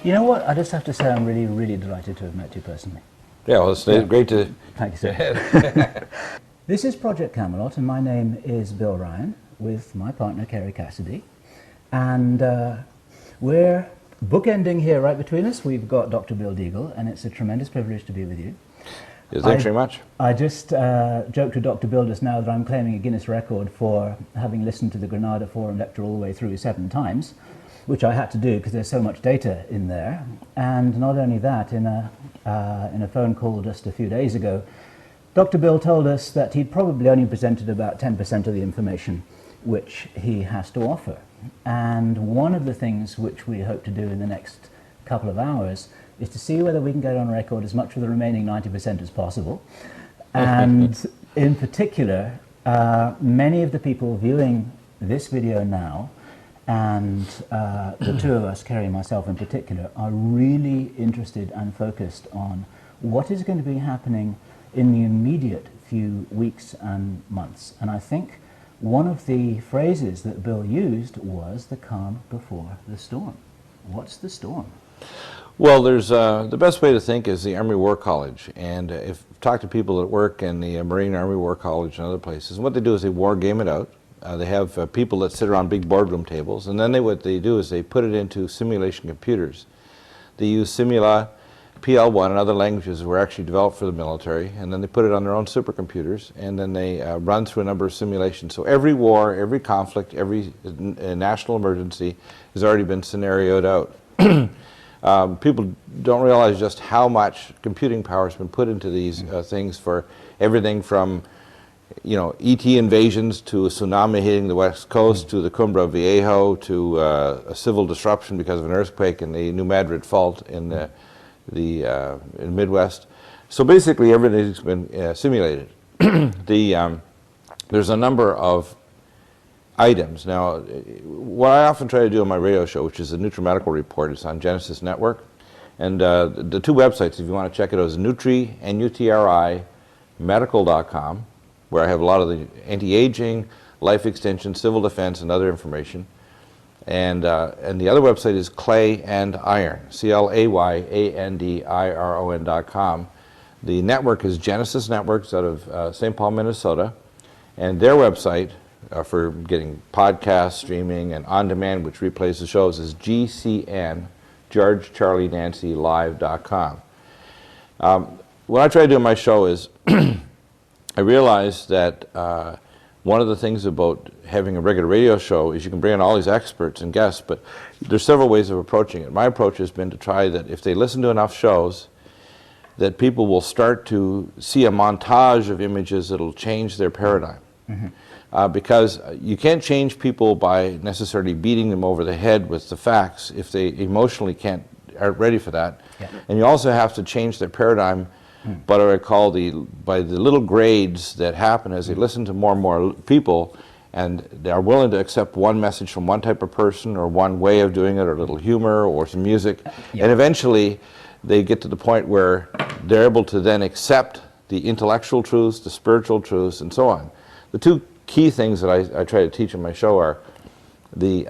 You know what? I just have to say I'm really, really delighted to have met you personally. Yeah, well, it's great to... Thank you, sir. This is Project Camelot, and my name is Bill Ryan, with my partner, Kerry Cassidy. And we're bookending here right between us. We've got Dr. Bill Deagle, and it's a tremendous privilege to be with you. Thanks very much. I just joked with Dr. Bill just now that I'm claiming a Guinness record for having listened to the Granada Forum lecture all the way through 7 times, which I had to do because there's so much data in there. And not only that, in a phone call just a few days ago, Dr. Bill told us that he'd probably only presented about 10% of the information which he has to offer. And one of the things which we hope to do in the next couple of hours is to see whether we can get on record as much of the remaining 90% as possible. And in particular, many of the people viewing this video now, and the two of us, Kerry and myself in particular, are really interested and focused on what is going to be happening in the immediate few weeks and months. And I think one of the phrases that Bill used was the calm before the storm. What's the storm? Well, there's the best way to think is the Army War College, and if talk to people that work in the Marine Army War College and other places, and what they do is they war game it out. They have people that sit around big boardroom tables, and then what they do is they put it into simulation computers. They use Simula, PL1, and other languages were actually developed for the military, and then they put it on their own supercomputers, and then they run through a number of simulations. So every war, every conflict, every national emergency has already been scenarioed out. People don't realize just how much computing power has been put into these things, for everything from, you know, ET invasions to a tsunami hitting the west coast, to the Cumbre Viejo, to a civil disruption because of an earthquake in the New Madrid Fault in the Midwest. So basically everything's been simulated. There's a number of items. Now, what I often try to do on my radio show, which is the NutriMedical Report, is on Genesis Network. And the two websites, if you want to check it out, is Nutri, N-U-T-R-I, medical.com, where I have a lot of the anti-aging, life extension, civil defense, and other information. And the other website is Clay and Iron, CLAYANDIRON.com. The network is Genesis Networks out of St. Paul, Minnesota. And their website for getting podcast streaming and on-demand, which replays the shows, is GCN, George Charlie Nancy Live.com. What I try to do on my show is I realize that one of the things about having a regular radio show is you can bring in all these experts and guests, but there's several ways of approaching it. My approach has been to try that if they listen to enough shows, that people will start to see a montage of images that will change their paradigm. Because you can't change people by necessarily beating them over the head with the facts if they emotionally aren't ready for that. Yeah. And you also have to change their paradigm by what I call by the little grades that happen as they listen to more and more people, and they are willing to accept one message from one type of person or one way of doing it, or a little humor or some music. Yeah. And eventually they get to the point where they're able to then accept the intellectual truths, the spiritual truths, and so on. The two key things that I try to teach in my show are the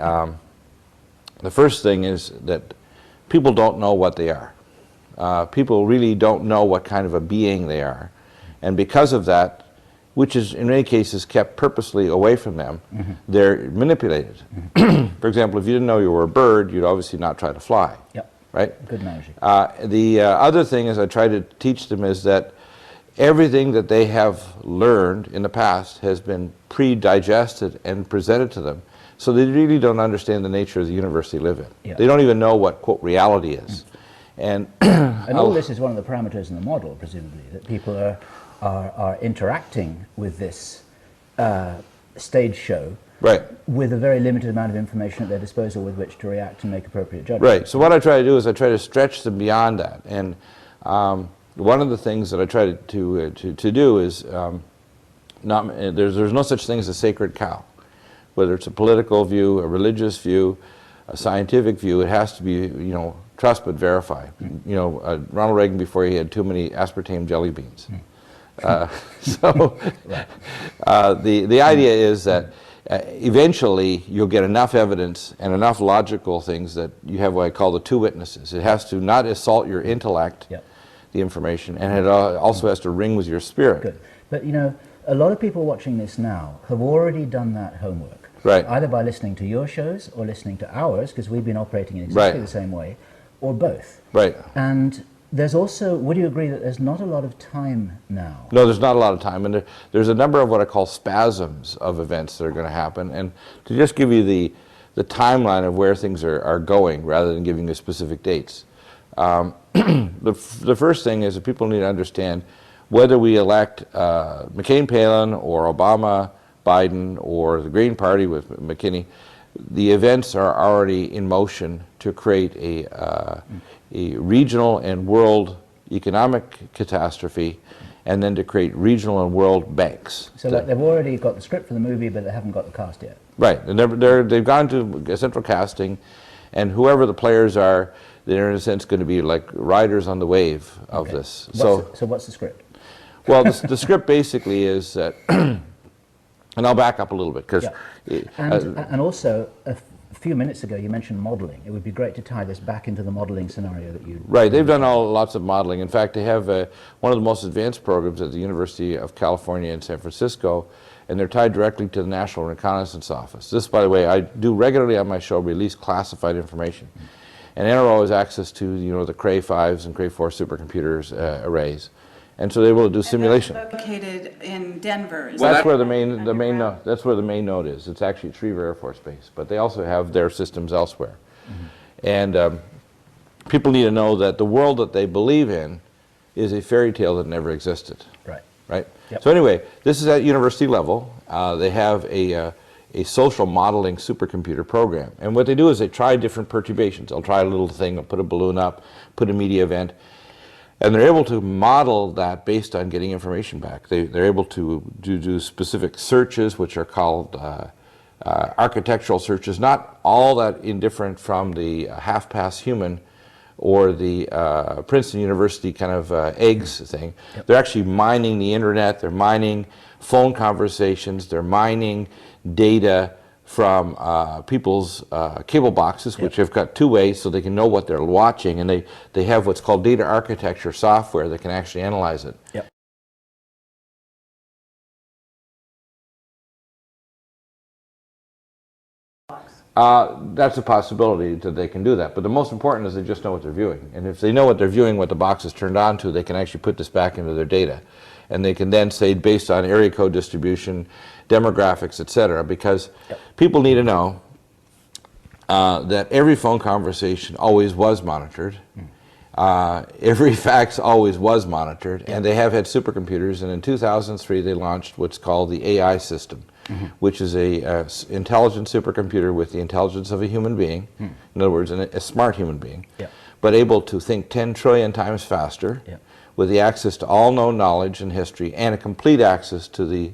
first thing is that people don't know what they are. People really don't know what kind of a being they are, and because of that, which is in many cases kept purposely away from them, they're manipulated. For example, if you didn't know you were a bird, you'd obviously not try to fly. Yep. Right? Good analogy. The other thing is I try to teach them is that everything that they have learned in the past has been pre-digested and presented to them, so they really don't understand the nature of the universe they live in. Yeah. They don't even know what, quote, reality is. And all this is one of the parameters in the model, presumably, that people are interacting with this stage show, right, with a very limited amount of information at their disposal with which to react and make appropriate judgments. Right. So what I try to do is I try to stretch them beyond that. And one of the things that I try to do is there's no such thing as a sacred cow. Whether it's a political view, a religious view, a scientific view, it has to be, you know, trust but verify. You know, Ronald Reagan, before he had too many aspartame jelly beans. The idea is that eventually you'll get enough evidence and enough logical things that you have what I call the two witnesses. It has to not assault your intellect, the information, and it also has to ring with your spirit. Good. But you know, a lot of people watching this now have already done that homework. Right. Either by listening to your shows or listening to ours, because we've been operating in exactly the same way, or both. Right. And there's also, would you agree that there's not a lot of time now? No, there's not a lot of time, and there's a number of what I call spasms of events that are going to happen. And to just give you the timeline of where things are going, rather than giving you specific dates, the first thing is that people need to understand whether we elect McCain, Palin, or Obama, Biden, or the Green Party with McKinney, the events are already in motion to create a regional and world economic catastrophe, and then to create regional and world banks. So they've already got the script for the movie, but they haven't got the cast yet. Right, and they've gone to central casting, and whoever the players are, they're in a sense going to be like riders on the wave of this. So what's the script? Well, the script basically is that, and I'll back up a little bit, because... And also, a few minutes ago you mentioned modeling. It would be great to tie this back into the modeling scenario that you... Right, they've done lots of modeling. In fact, they have one of the most advanced programs at the University of California in San Francisco, and they're tied directly to the National Reconnaissance Office. This, by the way, I do regularly on my show release classified information. And NRO has access to, you know, the Cray 5s and Cray 4 supercomputers arrays. And so they're able to do simulation. Located in Denver. Well, that's where the main node, that's where the main node is. It's actually at Schriever Air Force Base, but they also have their systems elsewhere. And people need to know that the world that they believe in is a fairy tale that never existed. Right. Yep. So anyway, this is at university level. They have a social modeling supercomputer program, and what they do is they try different perturbations. They'll try a little thing, they'll put a balloon up, put a media event. And they're able to model that based on getting information back. They're able to do specific searches, which are called architectural searches, not all that indifferent from the half-pass human or the Princeton University kind of eggs thing. They're actually mining the internet, they're mining phone conversations, they're mining data from people's cable boxes, which have got two ways so they can know what they're watching, and they have what's called data architecture software that can actually analyze it. That's a possibility that they can do that, but the most important is they just know what they're viewing, and if they know what they're viewing, what the box is turned on to, they can actually put this back into their data, and they can then say, based on area code distribution, demographics, etc., because people need to know that every phone conversation always was monitored, every fax always was monitored, and they have had supercomputers, and in 2003 they launched what's called the AI system, which is a intelligent supercomputer with the intelligence of a human being, in other words, a smart human being, but able to think 10 trillion times faster, with the access to all known knowledge and history, and a complete access to the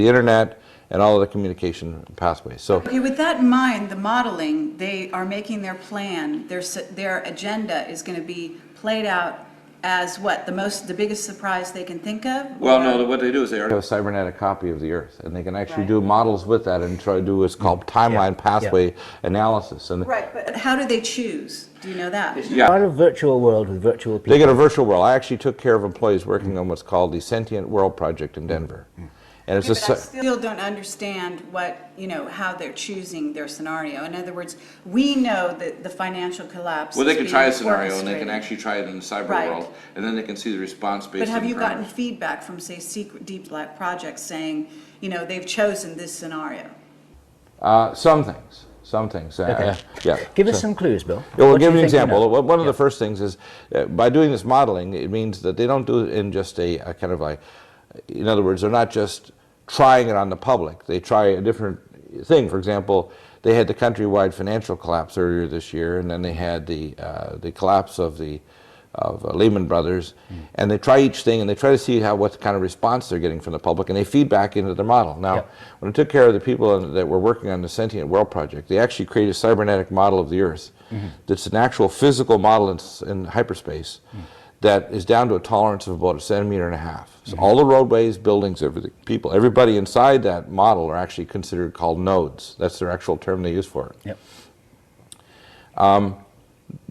internet and all of the communication pathways. So, okay, with that in mind, the modeling, they are making their plan, their agenda is going to be played out as what, the biggest surprise they can think of? Well, no, what they do is they already have a cybernetic copy of the Earth, and they can actually do models with that and try to do what's called timeline pathway analysis. And right, but how do they choose? Do you know that? Part of virtual world with virtual people. They get a virtual world. I actually took care of employees working on what's called the Sentient World Project in Denver. And it's But I still don't understand what, how they're choosing their scenario. In other words, we know that the financial collapse. Well, they is can being try a scenario, and they orchestrated. can actually try it in the cyber Right. world, and then they can see the response based But have on you gotten parameters. feedback from, say, secret deep black projects saying, they've chosen this scenario? Some things. Yeah. Give us some clues, Bill. Yeah, we'll What do give you an think you example. know? One of the first things is, by doing this modeling, it means that they don't do it in just a kind of like, in other words, they're not just trying it on the public. They try a different thing. For example, they had the countrywide financial collapse earlier this year, and then they had the collapse of Lehman Brothers, and they try each thing, and they try to see what kind of response they're getting from the public, and they feed back into their model. Now, when I took care of the people that were working on the Sentient World Project, they actually created a cybernetic model of the Earth that's an actual physical model in hyperspace that is down to a tolerance of about 1.5 centimeters. So all the roadways, buildings, everything, people, everybody inside that model are actually considered called nodes. That's their actual term they use for it. Yep.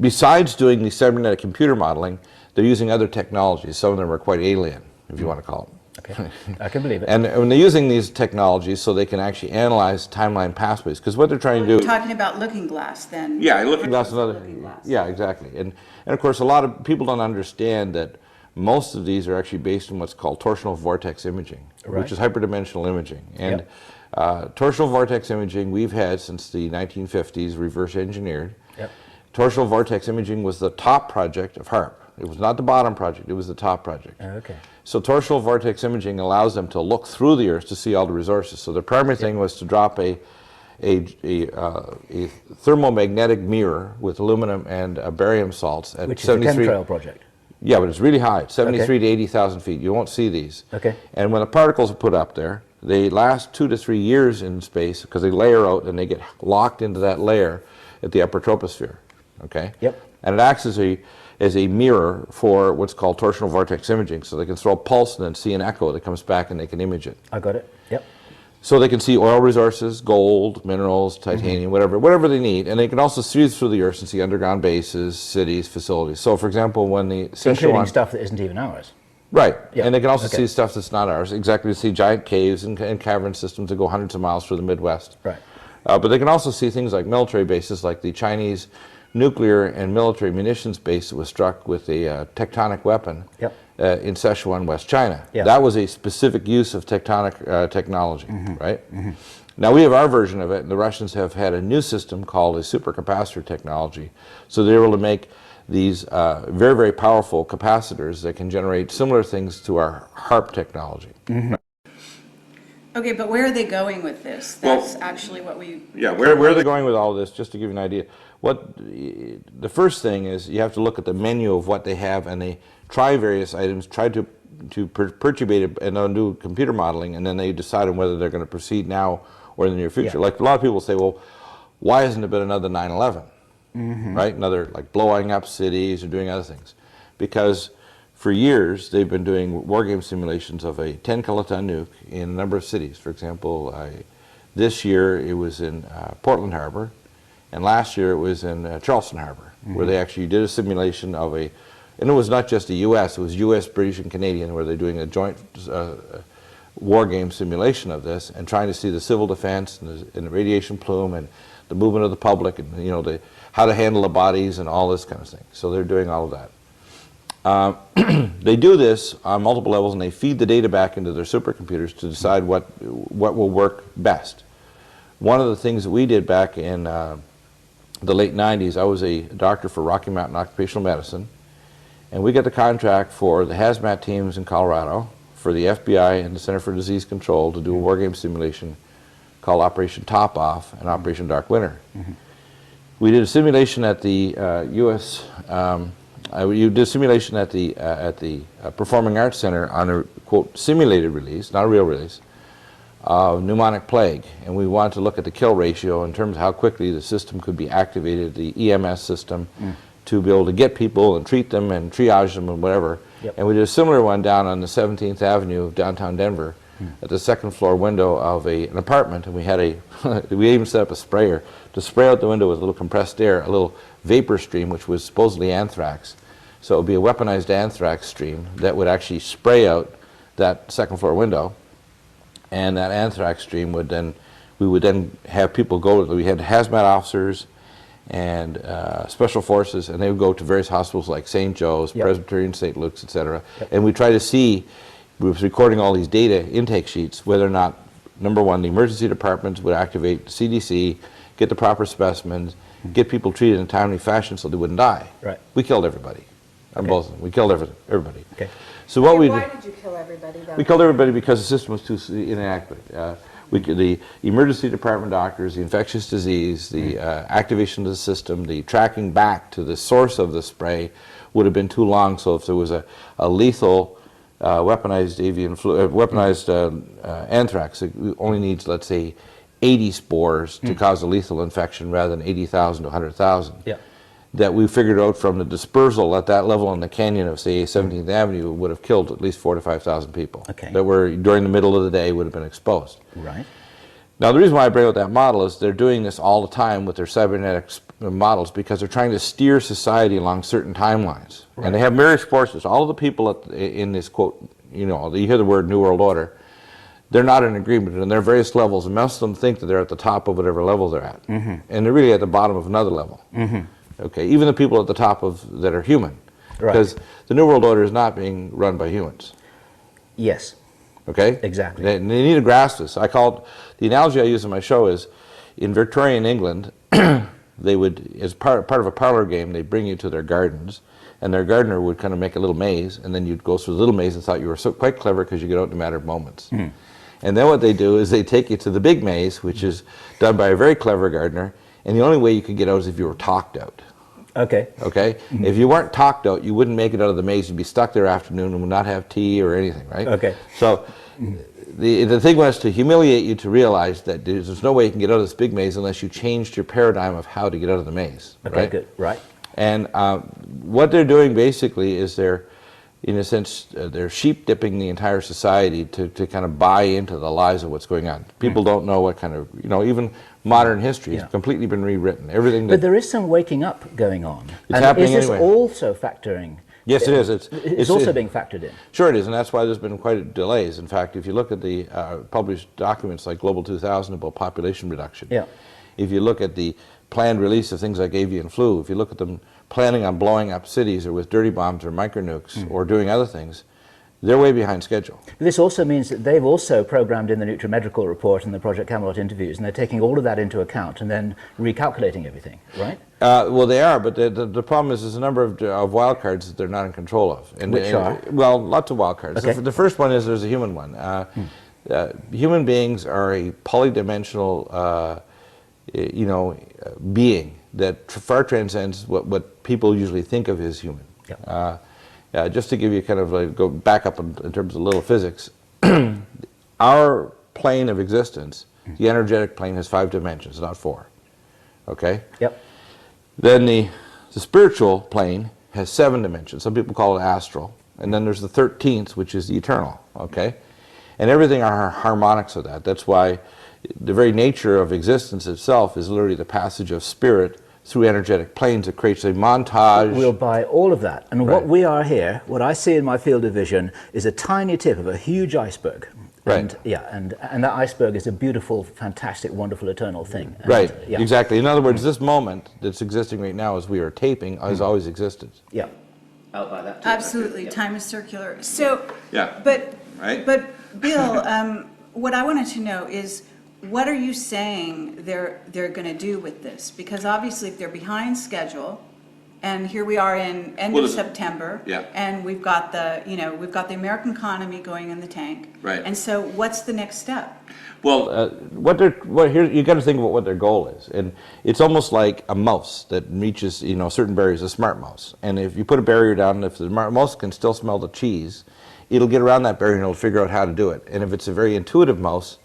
Besides doing the cybernetic computer modeling, they're using other technologies. Some of them are quite alien, if you want to call them. Okay, I can believe it. And when they're using these technologies so they can actually analyze timeline pathways, because what they're trying to do... We're talking about Looking Glass then. Yeah, Looking Glass is another... Looking Glass. Yeah, exactly. And of course, a lot of people don't understand that most of these are actually based on what's called torsional vortex imaging, which is hyperdimensional imaging. And torsional vortex imaging we've had since the 1950s, reverse engineered. Yep. Torsional vortex imaging was the top project of HARP. It was not the bottom project, it was the top project. Okay. So torsional vortex imaging allows them to look through the Earth to see all the resources. So the primary thing was to drop a thermomagnetic mirror with aluminum and barium salts at Which is the 73... chemtrail project. Yeah, but it's really high. It's 73 to 80,000 feet. You won't see these. Okay. And when the particles are put up there, they last 2 to 3 years in space because they layer out and they get locked into that layer at the upper troposphere. Okay. Yep. And it acts as a mirror for what's called torsional vortex imaging. So they can throw a pulse and then see an echo that comes back and they can image it. I got it. Yep. So they can see oil resources, gold, minerals, titanium, whatever they need. And they can also see through the Earth and see underground bases, cities, facilities. So for example, when the Including stuff that isn't even ours. Right. Yep. And they can also see stuff that's not ours. Exactly, see giant caves and cavern systems that go hundreds of miles through the Midwest. Right. But they can also see things like military bases, like the Chinese nuclear and military munitions base that was struck with a tectonic weapon in Sichuan, West China. Yep. That was a specific use of tectonic technology, right? Now we have our version of it, and the Russians have had a new system called a supercapacitor technology. So they're able to make these very, very powerful capacitors that can generate similar things to our HARP technology. Okay, but where are they going with this? That's actually what we... Yeah, where are they going with all of this, just to give you an idea? The first thing is you have to look at the menu of what they have, and they try various items, try to perturbate it, and then do computer modeling, and then they decide on whether they're going to proceed now or in the near future. Like a lot of people say, well, why hasn't there been another 9/11? Right? Another, like, blowing up cities or doing other things. Because for years, they've been doing war game simulations of a 10-kiloton nuke in a number of cities. For example, this year it was in Portland Harbor, and last year it was in Charleston Harbor, where they actually did a simulation of a, and it was not just the U.S., it was U.S., British, and Canadian, where they're doing a joint war game simulation of this and trying to see the civil defense and the radiation plume and the movement of the public and, you know, how to handle the bodies and all this kind of thing. So they're doing all of that. They do this on multiple levels, and they feed the data back into their supercomputers to decide what will work best. One of the things that we did back in the late 90s, I was a doctor for Rocky Mountain Occupational Medicine, and we got the contract for the hazmat teams in Colorado, for the FBI and the Center for Disease Control to do a war game simulation called Operation Top Off and Operation Dark Winter. We did a simulation at the you did a simulation at the Performing Arts Center on a, quote, simulated release, not a real release, of pneumonic plague. And we wanted to look at the kill ratio in terms of how quickly the system could be activated, the EMS system, to be able to get people and treat them and triage them and whatever. And we did a similar one down on the 17th Avenue of downtown Denver at the second floor window of an apartment, and we had we even set up a sprayer to spray out the window with a little compressed air, a little vapor stream, which was supposedly anthrax. So it would be a weaponized anthrax stream that would actually spray out that second floor window, and that anthrax stream would then, we would then have people go, we had hazmat officers and special forces, and they would go to various hospitals like St. Joe's, Presbyterian, St. Luke's, etc. And we try to see, we was recording all these data intake sheets, whether or not, number one, the emergency departments would activate CDC, get the proper specimens, get people treated in a timely fashion so they wouldn't die. We killed everybody. On both of them. We killed everybody. So what we why did you kill everybody, though? We killed everybody because the system was too inadequate. The emergency department doctors, the infectious disease, the activation of the system, the tracking back to the source of the spray would have been too long. So if there was a lethal weaponized anthrax, it only needs, let's say, 80 spores to cause a lethal infection rather than 80,000 to 100,000. that we figured out from the dispersal at that level in the canyon of, say, 17th Avenue would have killed at least 4,000 to 5,000 people that were, during the middle of the day, would have been exposed. Right. Now, the reason why I bring out that model is they're doing this all the time with their cybernetic models because they're trying to steer society along certain timelines. Right. And they have various forces. All of the people in this quote, you hear the word New World Order, they're not in agreement, and there are various levels, and most of them think that they're at the top of whatever level they're at. And they're really at the bottom of another level. Okay, even the people at the top of that are human, because the New World Order is not being run by humans. Yes. Okay? Exactly. They need to grasp this. I call it, the analogy I use in my show is, in Victorian England, they would, as part of a parlor game, they'd bring you to their gardens, and their gardener would kind of make a little maze, and then you'd go through the little maze and thought you were so quite clever because you get out in a matter of moments. And then what they do is they take you to the big maze, which is done by a very clever gardener, and the only way you could get out is if you were talked out. Okay. Okay? If you weren't talked out, you wouldn't make it out of the maze. You'd be stuck there afternoon and would not have tea or anything, right? Okay. So the thing was to humiliate you to realize that there's no way you can get out of this big maze unless you changed your paradigm of how to get out of the maze. Okay, right? good. Right. And what they're doing basically is they're, in a sense, they're sheep dipping the entire society to kind of buy into the lies of what's going on. People don't know what kind of, even modern history has completely been rewritten. Everything. But there is some waking up going on. It's happening is this anyway. Also factoring? Yes, it is. It's also being factored in. Sure it is, and that's why there's been quite delays. In fact, if you look at the published documents like Global 2000 about population reduction, if you look at the planned release of things like avian flu, if you look at them planning on blowing up cities or with dirty bombs or micronukes or doing other things, they're way behind schedule. This also means that they've also programmed in the Nutrimedical report and the Project Camelot interviews, and they're taking all of that into account and then recalculating everything, right? Well, they are, but the problem is there's a number of wild cards that they're not in control of. Which are? Well, lots of wild cards. Okay. The first one is there's a human one. Human beings are a polydimensional, being that far transcends what people usually think of as human. Just to give you kind of go back up in terms of little physics, our plane of existence, the energetic plane, has 5 dimensions, not 4. Okay? Yep. Then the spiritual plane has 7 dimensions. Some people call it astral. And then there's the 13th, which is the eternal. Okay? And everything are harmonics of that. That's why the very nature of existence itself is literally the passage of spirit through energetic planes. It creates a montage. We'll buy all of that. And what we are here, what I see in my field of vision, is a tiny tip of a huge iceberg. Right. And that iceberg is a beautiful, fantastic, wonderful, eternal thing. And, right, exactly. In other words, this moment that's existing right now as we are taping has always existed. Yeah. I'll buy that too. Absolutely, time is circular. So, Yeah. but Right. Bill, what I wanted to know is, what are you saying they're going to do with this? Because obviously, if they're behind schedule, and here we are in end of September, and we've got the American economy going in the tank, right? And so, what's the next step? Well, here you got to think about what their goal is, and it's almost like a mouse that reaches certain barriers. A smart mouse, and if you put a barrier down, if the mouse can still smell the cheese, it'll get around that barrier and it'll figure out how to do it. And if it's a very intuitive mouse,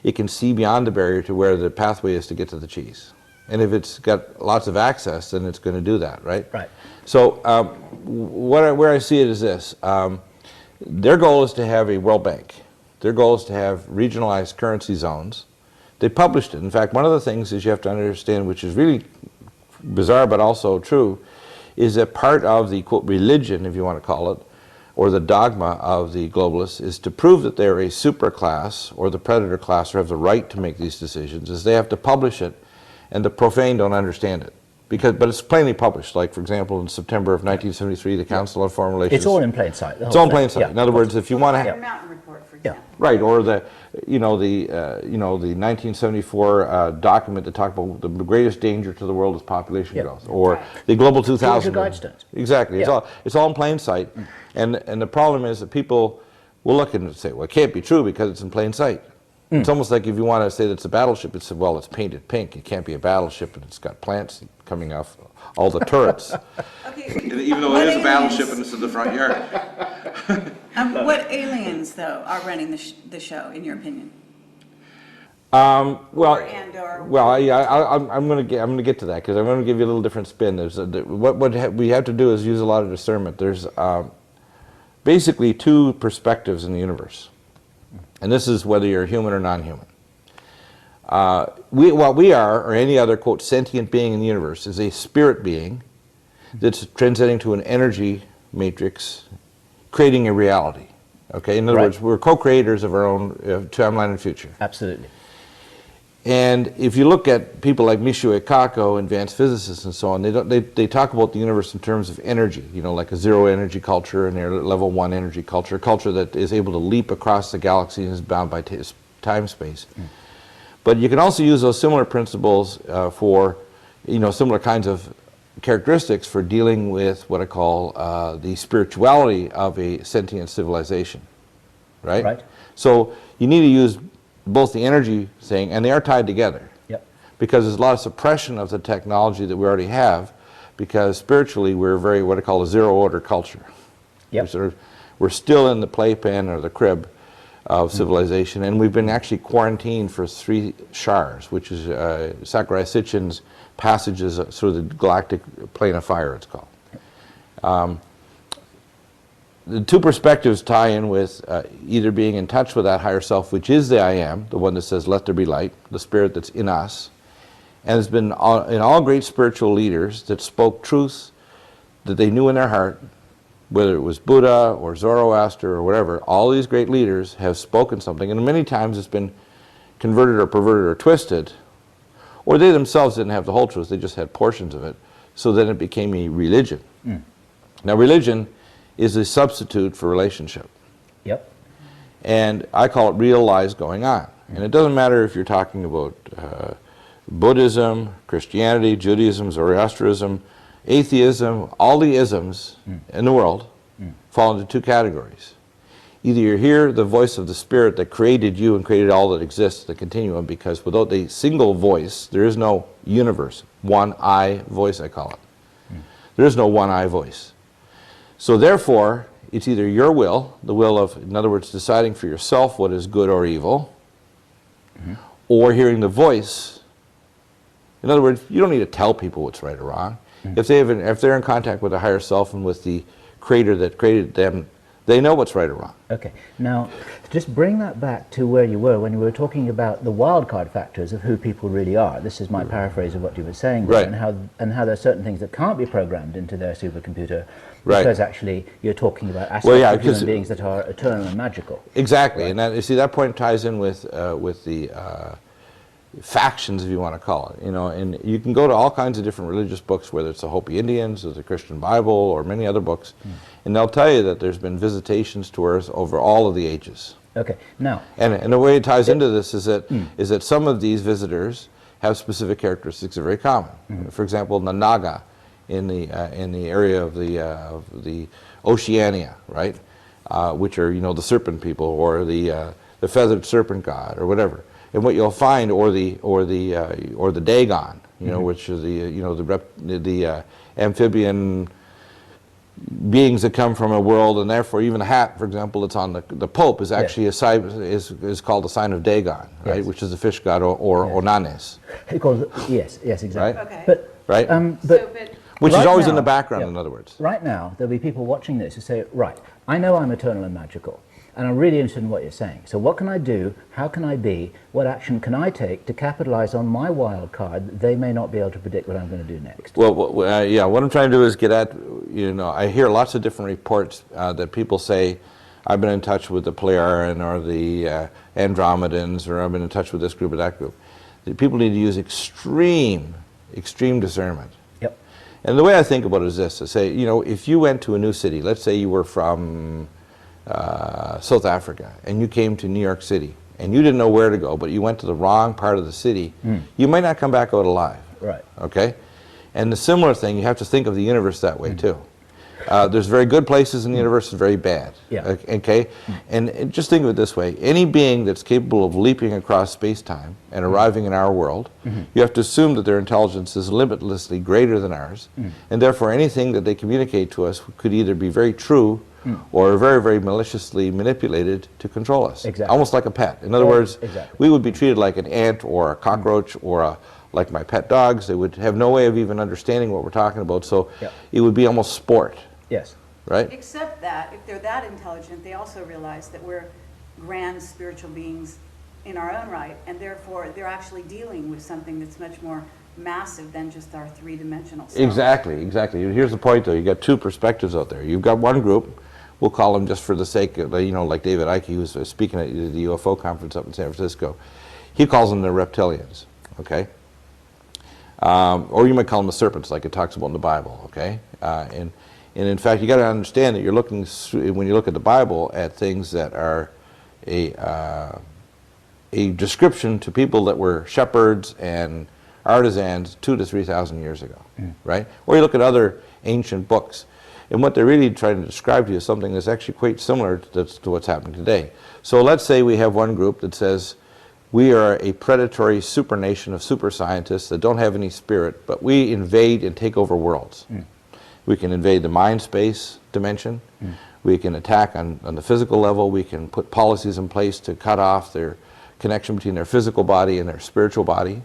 it can see beyond the barrier to where the pathway is to get to the cheese. And if it's got lots of access, then it's going to do that, right? Right. So where I see it is this. Their goal is to have a World Bank. Their goal is to have regionalized currency zones. They published it. In fact, one of the things is you have to understand, which is really bizarre but also true, is that part of the, quote, religion, if you want to call it, or the dogma of the globalists, is to prove that they're a superclass or the predator class or have the right to make these decisions, is they have to publish it, and the profane don't understand it. But it's plainly published. Like, for example, in September of 1973, the Council on Foreign Relations. It's all in plain sight. It's all in plain sight. Yeah. In other words, if you want to have Mountain report, for example. right, or the 1974 document that talked about the greatest danger to the world is population growth, or the Global 2000. Guidestones. Exactly. It's all in plain sight, and the problem is that people will look and say, well, it can't be true because it's in plain sight. It's almost like if you want to say that it's a battleship, it's well, it's painted pink. It can't be a battleship, and it's got plants coming off all the turrets. Okay. Even though it is a battleship and it's in the front yard. What aliens, though, are running the show, in your opinion? Well, and/or? well, yeah, I'm going to get to that because I'm going to give you a little different spin. What we have to do is use a lot of discernment. There's basically two perspectives in the universe, and this is whether you're human or non-human. What we are, or any other quote sentient being in the universe, is a spirit being that's transcending to an energy matrix, creating a reality. Okay, in other words, we're co-creators of our own timeline and future. Absolutely. And if you look at people like Michio Kaku, advanced physicists and so on, they talk about the universe in terms of energy, you know, like a zero energy culture and their level 1 energy culture, a culture that is able to leap across the galaxy and is bound by time space. But you can also use those similar principles for, you know, similar kinds of characteristics for dealing with what I call the spirituality of a sentient civilization, right? Right. So you need to use both the energy thing, and they are tied together. Yep. Because there's a lot of suppression of the technology that we already have, because spiritually we're very what I call a zero order culture. Yep. We're still in the playpen or the crib of civilization, and we've been actually quarantined for 3 shars, which is Sakurai Sitchin's passages through the galactic plane of fire, it's called. The two perspectives tie in with either being in touch with that higher self, which is the I am, the one that says, let there be light, the spirit that's in us. And there's been in all great spiritual leaders that spoke truth that they knew in their heart, whether it was Buddha or Zoroaster or whatever, all these great leaders have spoken something, and many times it's been converted or perverted or twisted, or they themselves didn't have the whole truth, they just had portions of it, so then it became a religion. Now religion is a substitute for relationship. Yep. And I call it real lies going on. And it doesn't matter if you're talking about Buddhism, Christianity, Judaism, Zoroastrianism, atheism, all the isms in the world fall into 2 categories. Either you hear the voice of the spirit that created you and created all that exists, the continuum, because without the single voice, there is no universe. One I voice, I call it. There is no one I voice. So therefore, it's either your will, the will of, in other words, deciding for yourself what is good or evil, or hearing the voice. In other words, you don't need to tell people what's right or wrong. If they're in contact with a higher self and with the creator that created them, they know what's right or wrong. Okay. Now, just bring that back to where you were when you were talking about the wildcard factors of who people really are. This is my paraphrase of what you were saying there, Right. and how there are certain things that can't be programmed into their supercomputer, Right. because actually you're talking about aspects Well, yeah, of human 'cause- beings that are eternal and magical. Exactly, and that, you see, that point ties in with the factions, if you want to call it. You know, and you can go to all kinds of different religious books, whether it's the Hopi Indians or the Christian Bible or many other books, and they'll tell you that there's been visitations to Earth over all of the ages. Okay. Now, And the way it ties into this is that some of these visitors have specific characteristics that are very common. For example, the Naga in the area of the Oceania, right, which are, you know, the serpent people, or the feathered serpent god or whatever. And what you'll find, or the Dagon, you know, which are the amphibian beings that come from a world, and therefore even the hat, for example, that's on the Pope is actually a sign, is called the sign of Dagon, right, Yes. which is the fish god, or Onanes, yes, exactly. Right? Okay. But right? Which is right always in now- the background, yeah. in other words. Right now, there'll be people watching this who say, right, I know I'm eternal and magical, and I'm really interested in what you're saying. So what can I do? How can I be? What action can I take to capitalize on my wild card that they may not be able to predict what I'm going to do next? Well, yeah, what I'm trying to do is get at, you know, I hear lots of different reports that people say, I've been in touch with the Pleiadian or the Andromedans, or I've been in touch with this group or that group. People need to use extreme discernment. Yep. And the way I think about it is this: I say, you know, if you went to a new city, let's say you were from South Africa, and you came to New York City, and you didn't know where to go, but you went to the wrong part of the city, you might not come back out alive. Right. Okay? And the similar thing, you have to think of the universe that way too. There's very good places in the universe and very bad. Yeah. Okay? And just think of it this way: any being that's capable of leaping across space-time and arriving in our world, you have to assume that their intelligence is limitlessly greater than ours, and therefore anything that they communicate to us could either be very true or very, very maliciously manipulated to control us. Exactly. Almost like a pet. In other words, exactly. we would be treated like an ant or a cockroach or like my pet dogs. They would have no way of even understanding what we're talking about, so it would be almost sport. Yes. Right? Except that, if they're that intelligent, they also realize that we're grand spiritual beings in our own right, and therefore they're actually dealing with something that's much more massive than just our three-dimensional self. Exactly, exactly. Here's the point, though. You've got two perspectives out there. You've got one group, we'll call them just for the sake of, you know, like David Icke, who was speaking at the UFO conference up in San Francisco. He calls them the reptilians, okay? Or you might call them the serpents, like it talks about in the Bible, okay? And in fact, you got to understand that you're looking, when you look at the Bible, at things that are a description to people that were shepherds and artisans 2,000 to 3,000 years ago, right? Or you look at other ancient books, and what they're really trying to describe to you is something that's actually quite similar to what's happening today. So let's say we have one group that says, we are a predatory super nation of super scientists that don't have any spirit, but we invade and take over worlds. We can invade the mind space dimension. We can attack on the physical level. We can put policies in place to cut off their connection between their physical body and their spiritual body.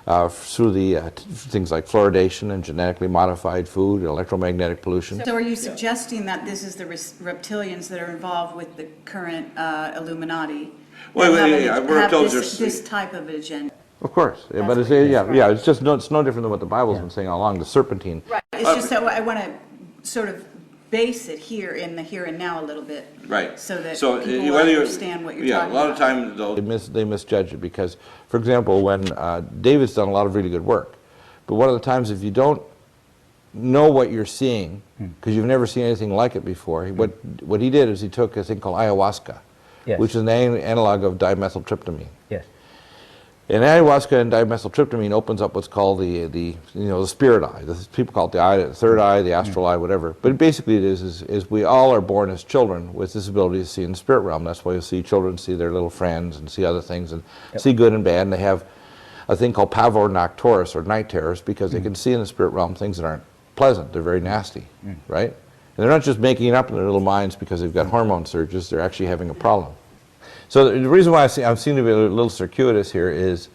Through the things like fluoridation and genetically modified food, electromagnetic pollution. So are you suggesting that this is the reptilians that are involved with the current Illuminati? Well, have this type of agenda? Of course, That's but it's what you're yeah, it's just it's no different than what the Bible's been saying all along. The serpentine. Right. It's just that I want to sort of base it here in the here and now a little bit. Right. So that people will understand what you're talking about. Yeah, a lot of times though they misjudge it because, for example, when David's done a lot of really good work, but one of the times if you don't know what you're seeing because you've never seen anything like it before, what he did is he took a thing called ayahuasca, which is an analog of dimethyltryptamine. Yes. And ayahuasca and dimethyltryptamine opens up what's called the spirit eye. People call it the eye, the third eye, the astral eye, whatever. But basically it is we all are born as children with this ability to see in the spirit realm. That's why you see children see their little friends and see other things and see good and bad. And they have a thing called pavor nocturus, or night terrors, because they can see in the spirit realm things that aren't pleasant. They're very nasty, right? And they're not just making it up in their little minds because they've got hormone surges. They're actually having a problem. So the reason why I seem to be a little circuitous here is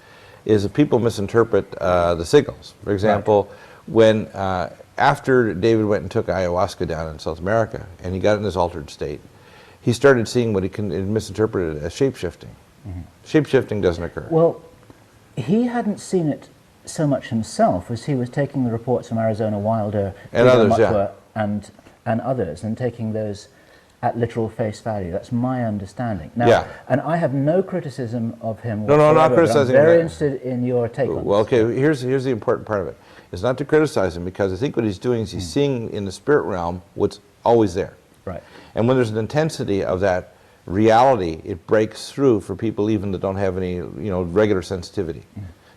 that people misinterpret the signals. For example, when after David went and took ayahuasca down in South America and he got in this altered state, he started seeing what he misinterpreted as shape-shifting. Shape-shifting doesn't occur. Well, he hadn't seen it so much himself as he was taking the reports from Arizona Wilder and others, and others, and taking those at literal face value. That's my understanding. Now, and I have no criticism of him whatsoever. No, not criticizing I'm very him. interested in your take on Well, this. okay, here's the important part of it. It's not to criticize him, because I think what he's doing is he's seeing in the spirit realm what's always there. Right. And when there's an intensity of that reality, it breaks through for people even that don't have any, regular sensitivity.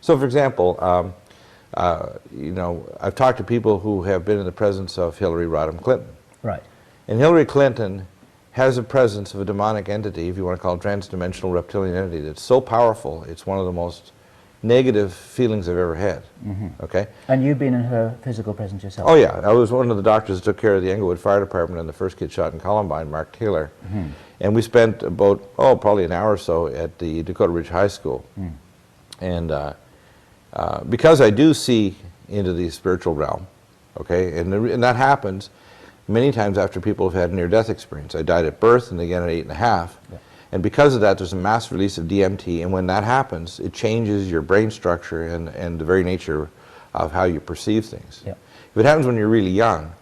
So, for example, I've talked to people who have been in the presence of Hillary Rodham Clinton. Right. And Hillary Clinton has a presence of a demonic entity, if you want to call it transdimensional reptilian entity, that's so powerful, it's one of the most negative feelings I've ever had. Okay? And you've been in her physical presence yourself? Oh yeah, I was one of the doctors that took care of the Englewood Fire Department and the first kid shot in Columbine, Mark Taylor. And we spent about, probably an hour or so at the Dakota Ridge High School. And because I do see into the spiritual realm, okay, and that happens many times after people have had a near-death experience. I died at birth and again at 8.5. And because of that, there's a mass release of DMT, and when that happens, it changes your brain structure and the very nature of how you perceive things. If it happens when you're really young,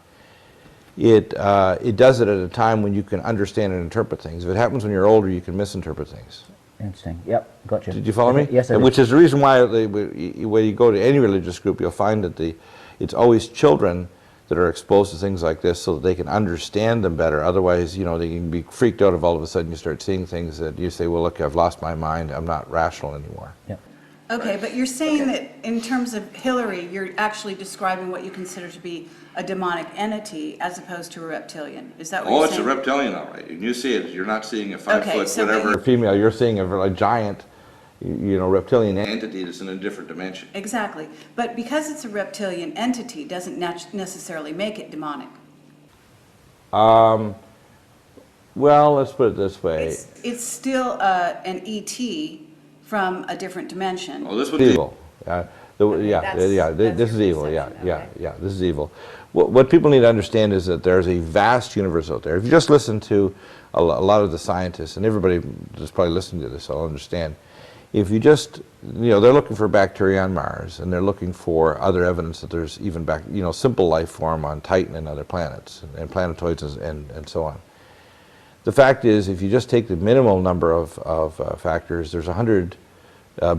it does it at a time when you can understand and interpret things. If it happens when you're older, you can misinterpret things. Interesting. Yep, gotcha. Did you follow me? Yes, I did. Which is the reason why when you go to any religious group, you'll find that it's always children that are exposed to things like this so that they can understand them better. Otherwise, they can be freaked out if all of a sudden you start seeing things that you say, well, look, I've lost my mind, I'm not rational anymore. Okay, but you're saying that in terms of Hillary, you're actually describing what you consider to be a demonic entity as opposed to a reptilian. Is that what you're saying? It's a reptilian, all right. And you see it, you're not seeing a 5 foot, so whatever female, you're seeing a giant, reptilian entity that's in a different dimension. Exactly. But because it's a reptilian entity doesn't necessarily make it demonic. Well, let's put it this way. It's still an ET from a different dimension. Oh, this was evil. This is your evil. Yeah, perception, yeah, okay. yeah. This is evil. What people need to understand is that there's a vast universe out there. If you just listen to a lot of the scientists, and everybody that's probably listening to this, will understand. If you just, they're looking for bacteria on Mars, and they're looking for other evidence that there's even simple life form on Titan and other planets, and planetoids and so on. The fact is, if you just take the minimal number of factors, there's 100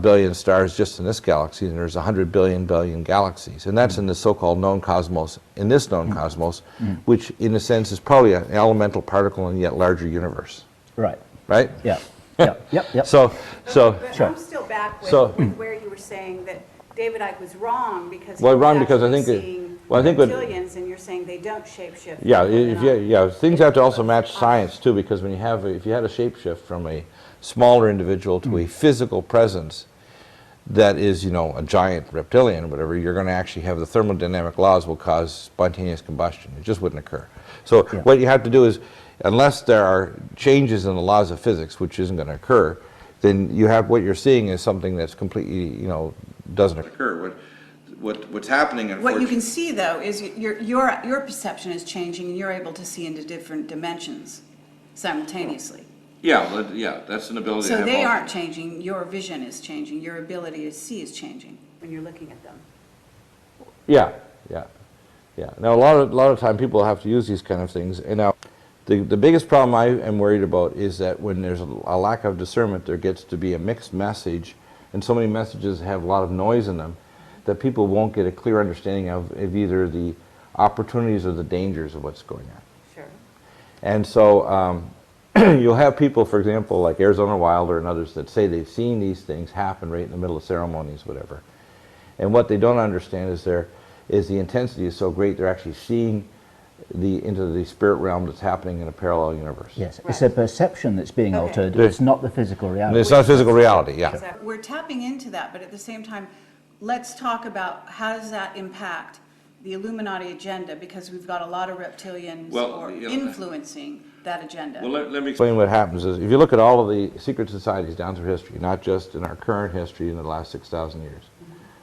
billion stars just in this galaxy, and there's 100 billion galaxies, and that's in the so-called known cosmos, in this known cosmos, which in a sense is probably an elemental particle in a yet larger universe. Right. Right? Yeah. Yep. So But Sure. I'm still back with, So- with where you were saying that David Icke was wrong because Well, he was wrong because I actually think seeing I think what- reptilians, and you're saying they don't shapeshift. things have to also match science too, because when if you had a shapeshift from a smaller individual to a physical presence that is, a giant reptilian or whatever, you're going to actually have the thermodynamic laws will cause spontaneous combustion. It just wouldn't occur. So what you have to do is, unless there are changes in the laws of physics, which isn't going to occur, then what you're seeing is something that's completely, doesn't occur. What's happening? What you can see though is your perception is changing, and you're able to see into different dimensions simultaneously. Yeah, that's an ability. So they aren't changing, your vision is changing, your ability to see is changing when you're looking at them. Yeah. Now, a lot of time people have to use these kind of things, and now the biggest problem I am worried about is that when there's a lack of discernment, there gets to be a mixed message, and so many messages have a lot of noise in them that people won't get a clear understanding of either the opportunities or the dangers of what's going on. Sure. And so you'll have people, for example, like Arizona Wilder and others, that say they've seen these things happen right in the middle of ceremonies, whatever. And what they don't understand is the intensity is so great, they're actually seeing into the spirit realm that's happening in a parallel universe. Yes, Right. it's a perception that's being Okay. altered. It's not the physical And reality. it's not physical reality, yeah. Exactly. We're tapping into that, but at the same time, let's talk about how does that impact the Illuminati agenda, because we've got a lot of reptilians influencing that agenda. Well, let me explain what happens is, if you look at all of the secret societies down through history, not just in our current history in the last 6,000 years,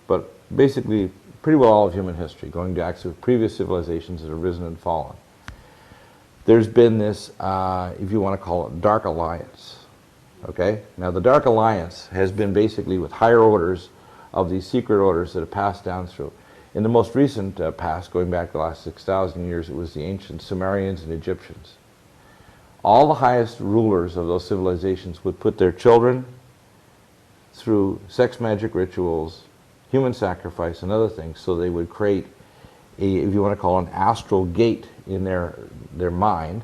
but basically pretty well all of human history, going back to previous civilizations that have risen and fallen, there's been this, if you want to call it, Dark Alliance. Okay? Now, the Dark Alliance has been basically with higher orders of these secret orders that have passed down through. In the most recent past, going back the last 6,000 years, it was the ancient Sumerians and Egyptians. All the highest rulers of those civilizations would put their children through sex magic rituals, human sacrifice, and other things, so they would create if you want to call it, an astral gate in their mind,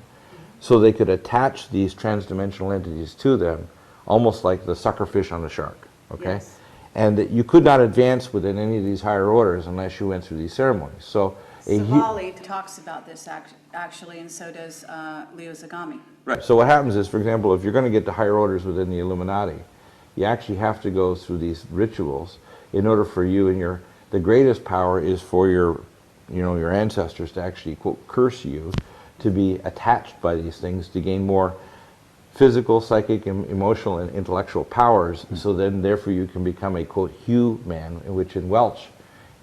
so they could attach these transdimensional entities to them, almost like the suckerfish on the shark, okay? Yes. And that you could not advance within any of these higher orders unless you went through these ceremonies. So Savali talks about this actually, and so does Leo Zagami. Right. So what happens is, for example, if you're going to get to higher orders within the Illuminati, you actually have to go through these rituals in order for you, and the greatest power is for your ancestors to actually, quote, curse you, to be attached by these things, to gain more physical, psychic, emotional, and intellectual powers, so then therefore you can become a, quote, human, which in Welsh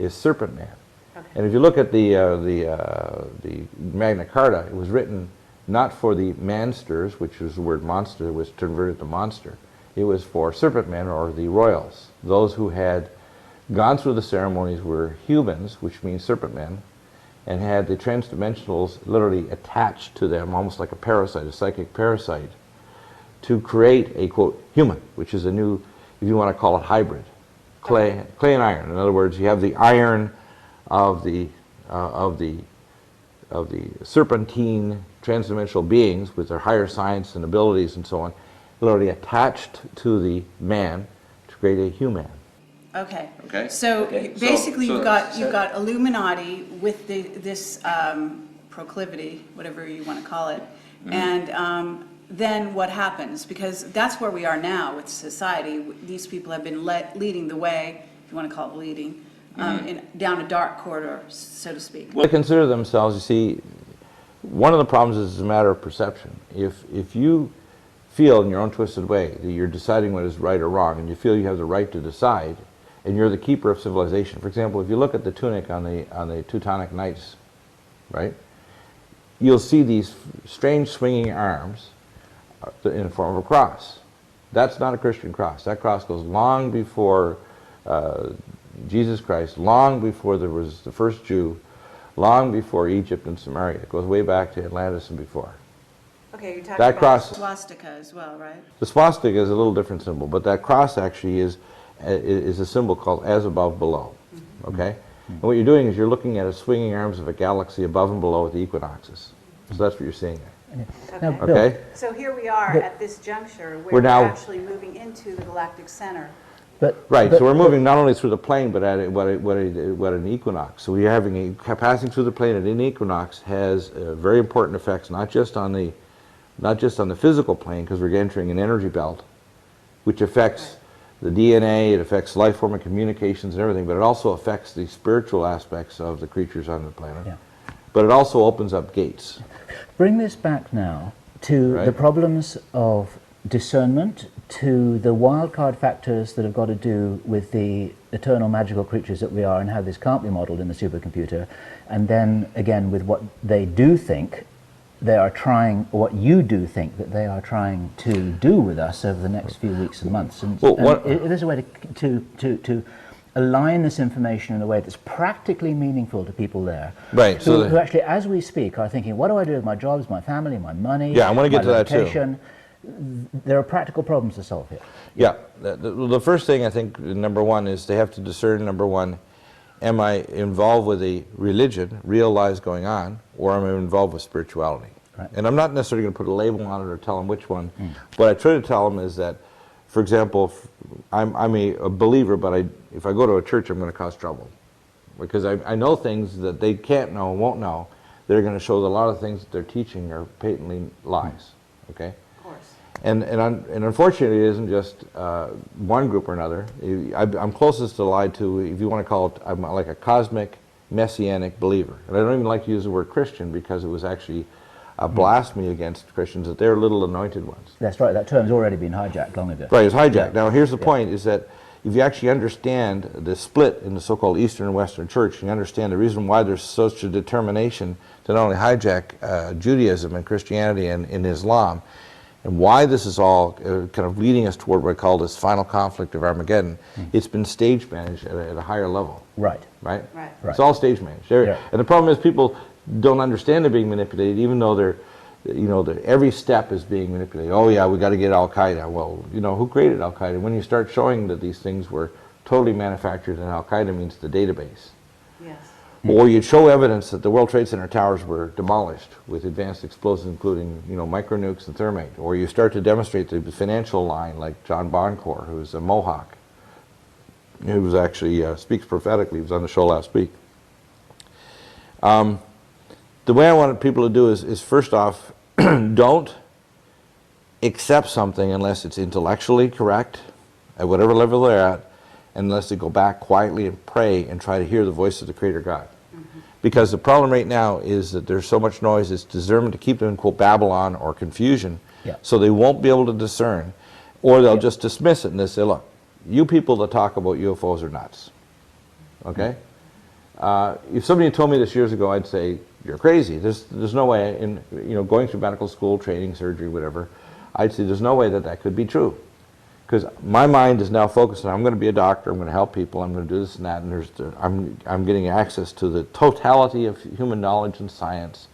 is serpent man. Okay. And if you look at the Magna Carta, it was written not for the mansters, which was the word monster, was converted to monster. It was for serpent men, or the royals. Those who had gone through the ceremonies were humans, which means serpent men, and had the transdimensionals literally attached to them, almost like a parasite, a psychic parasite, to create a, quote, human, which is a new, if you want to call it, hybrid. Clay and iron. In other words, you have the iron of the serpentine transdimensional beings with their higher science and abilities and so on, literally attached to the man to create a human. Okay. Okay. So Okay. basically, So- you've got Illuminati with this proclivity, whatever you want to call it, and then what happens? Because that's where we are now with society. These people have been leading the way, if you want to call it leading, down a dark corridor, so to speak. Well, they consider themselves, you see, One of the problems is it's a matter of perception. If you feel in your own twisted way that you're deciding what is right or wrong, and you feel you have the right to decide, and you're the keeper of civilization. For example, if you look at the tunic on the Teutonic Knights, right, you'll see these strange swinging arms in the form of a cross. That's not a Christian cross. That cross goes long before Jesus Christ, long before there was the first Jew, long before Egypt and Samaria. It goes way back to Atlantis and before. Okay, you're talking That about cross, swastika as well, right? the swastika is a little different symbol, but that cross actually is a symbol called as above, below. Okay? And what you're doing is you're looking at the swinging arms of a galaxy above and below at the equinoxes. So that's what you're seeing there. Now, Bill, Okay? So here we are But- at this juncture where We're we're now- actually moving into the galactic center. Right, so we're moving not only through the plane, but at what an equinox. So we're having passing through the plane at an equinox has very important effects, not just on the physical plane, because we're entering an energy belt, which affects the DNA, it affects life form and communications and everything, but it also affects the spiritual aspects of the creatures on the planet. Yeah. But it also opens up gates. Bring this back now to the Right. problems of discernment, to the wildcard factors that have got to do with the eternal magical creatures that we are and how this can't be modeled in the supercomputer, and then again with what they do think they are trying, or what you do think that they are trying to do with us over the next few weeks and months. And, Well, what- there's a way to align this information in a way that's practically meaningful to people there. Right, so Who actually, as we speak, are thinking, what do I do with my jobs, my family, my money, Yeah, I wanna get my to that too. location? There are practical problems to solve here. Yeah, the first thing I think, number one, is they have to discern, number one, am I involved with a religion, real lies going on, or am I involved with spirituality? Right. And I'm not necessarily going to put a label on it or tell them which one. What I try to tell them is that, for example, I'm a believer, but if I go to a church, I'm going to cause trouble. Because I know things that they can't know and won't know. They're going to show that a lot of things that they're teaching are patently lies. Okay? Of course. And unfortunately, it isn't just one group or another. I'm closest to lie to, if you want to call it, I'm like a cosmic messianic believer. And I don't even like to use the word Christian because it was actually a blasphemy against Christians, that they're little anointed ones. That's right, that term's already been hijacked long ago. Right, it's hijacked. Yeah. Now, here's the point, is that if you actually understand the split in the so-called Eastern and Western Church, and you understand the reason why there's such a determination to not only hijack Judaism and Christianity and Islam, and why this is all kind of leading us toward what I call this final conflict of Armageddon, it's been stage managed at a higher level. Right. Right? Right. Right. It's all stage managed. Yeah. And the problem is people don't understand they're being manipulated, even though every step is being manipulated. Oh yeah, we got to get Al-Qaeda. Well, who created Al-Qaeda? When you start showing that these things were totally manufactured, and Al-Qaeda means the database. Yes. Or you'd show evidence that the World Trade Center towers were demolished with advanced explosives, including micronukes and thermite. Or you start to demonstrate the financial line, like John Boncour, who's a Mohawk, who was actually speaks prophetically. He was on the show last week. The way I want people to do is first off, don't accept something unless it's intellectually correct, at whatever level they're at, unless they go back quietly and pray and try to hear the voice of the Creator God. Because the problem right now is that there's so much noise, it's discernment to keep them in, quote, Babylon or confusion, Yeah. so they won't be able to discern, or they'll just dismiss it and they say, look, you people that talk about UFOs are nuts. Okay? If somebody had told me this years ago, I'd say, you're crazy. There's no way, going through medical school, training, surgery, whatever, I'd say there's no way that could be true. Because my mind is now focused on, I'm going to be a doctor, I'm going to help people, I'm going to do this and that, and I'm getting access to the totality of human knowledge and science,